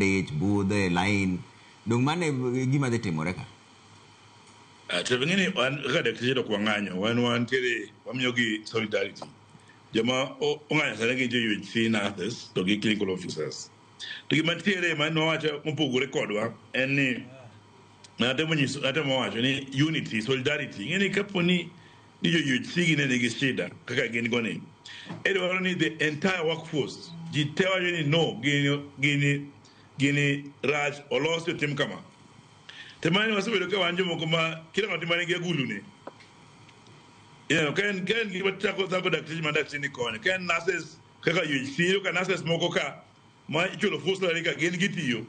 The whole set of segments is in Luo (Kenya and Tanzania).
madich budhe line dong mane gima dhi timore ka. To ngini wan ka daktari ko ng'anyo wan tere wamiyogi solidarity jama ng'anyo sana gi UHC nurses to gi clinical officers to gi mantiere man wacho mopogore kodwa en ni natemo wacho ni unity solidarity ngini kaponi ni UHC gi ne nigi shida kaka gin goni edwaro ni the entire workforce ji tewa ni no gini raj olosi tim kama temani wasebedo ka wanjo moko ma kila ng'ato mane gi agulu ne ken gi batako daktari ma daktari ni konyo ken nurses kaka UHC ka nurses moko ka ma ichulo fursa ka gin gitiyo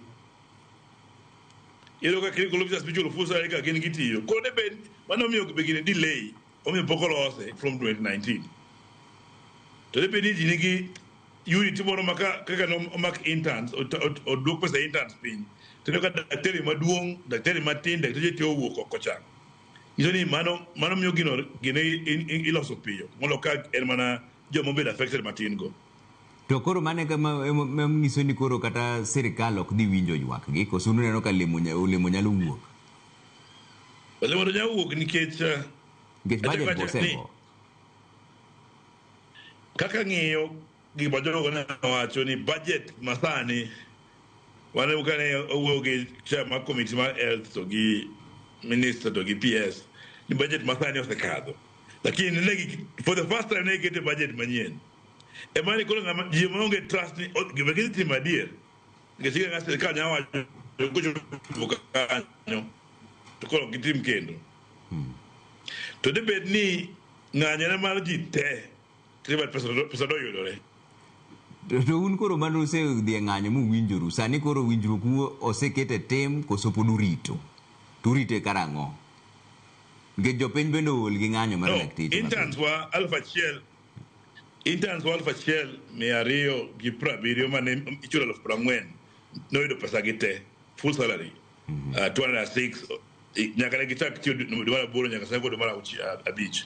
ka clinical officers ichulo fursa ka gin gitiyo ko de ben mano miyo begine delay omiyo pokolose from 2019 to de ben ji nigi unity moro maka kaka no mak interns o dwok pesa interns piny tendo ka daktari maduong daktari matin daktari tiyo wuok kocha iso ni mano miyo gine iloso piyo mondo ka en mana jomo bedo affected matin go to koro mane nyiso ni koro kata sirikal ok dhi winjo ywak gi koso neno ka olemo nyalo wuok olemo nyalo wuok nikech budget bosego kaka ng'iyo gima jogo ne wacho ni budget masani wane ukane owuoyo gi chairman committee mar health to gi minister to gi PS ni budget masani osekadho lakini for the first time ne gete budget manyien emani kolo ngama ji maonge trust ni gima giti timo adier ngesiga nga serikal nyawa wacho bukanyo to kolo gitim kendo to de bed ni ng'anyo ne mar ji te tribat pesa do yudore to un koro mano osedhi e ng'anyo muwinjoru sani koro winjruok osekete tem koso pod urito turite karang'o nikech jopiny bende ool gi ng'anyo mar lakteche interns wa 1,270 mane ichulo 40,000 noyudo pesa gi te full salary 206 nyaka ne gichak tiyo dwe mar aboro nyaka sani dwe mar abich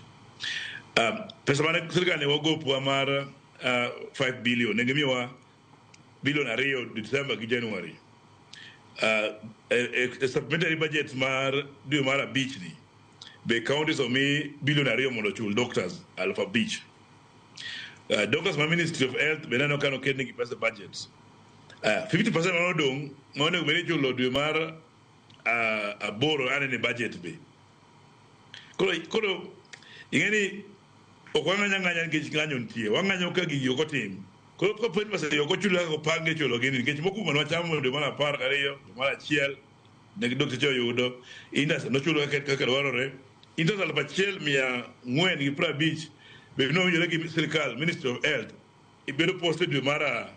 pesa mane sirikal ne wagopwa mar 5 billion ne gimiwa billion 2 December gi January supplementary budget mar dwe mar abich ni be counties omi billion 2 mondo chul doctors alfa beach doctors ma Ministry of Health be nano kano kedne gi pesa budget 50% manodong maonego bende chulo dwe mar aboro ane ne budget be koro ingeni ok wang'anya nikech ng'anyo nitie wang'anyo ka gigi ok otim koro kaponi pesa ok ochulo kaka opange chulo gini nikech mokwongo nwachamo dwe mar 12 dwe mar 1 ne dokteche oyudo indas nochulo kaka dwarore indas 1,450 be nowinjore gi sirikal Ministry of Health ibedo poste dwe mar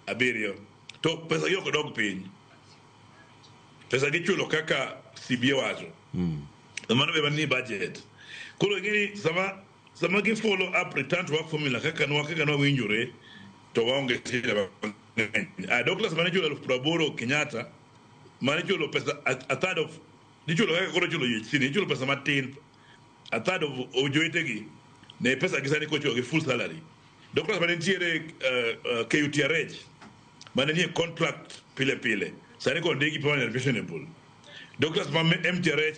7 to pesa gi ok odog piny pesa gi chulo kaka CBA wacho mano be mani budget koro ngini sama gi follow up return to work formula kaka nwawinjore to waonge shida doctors mane chulo 80,000 Kenyatta mane chulo pesa a third of dichulo kaka koro chulo UHC ni chulo pesa matin a third of ojoitegi ne pesa gi sani kochulo gi full salary doctors mane tiere KUTRH mane nie contract pile sani ko ndegi permanent pensionable doctors ma MTRH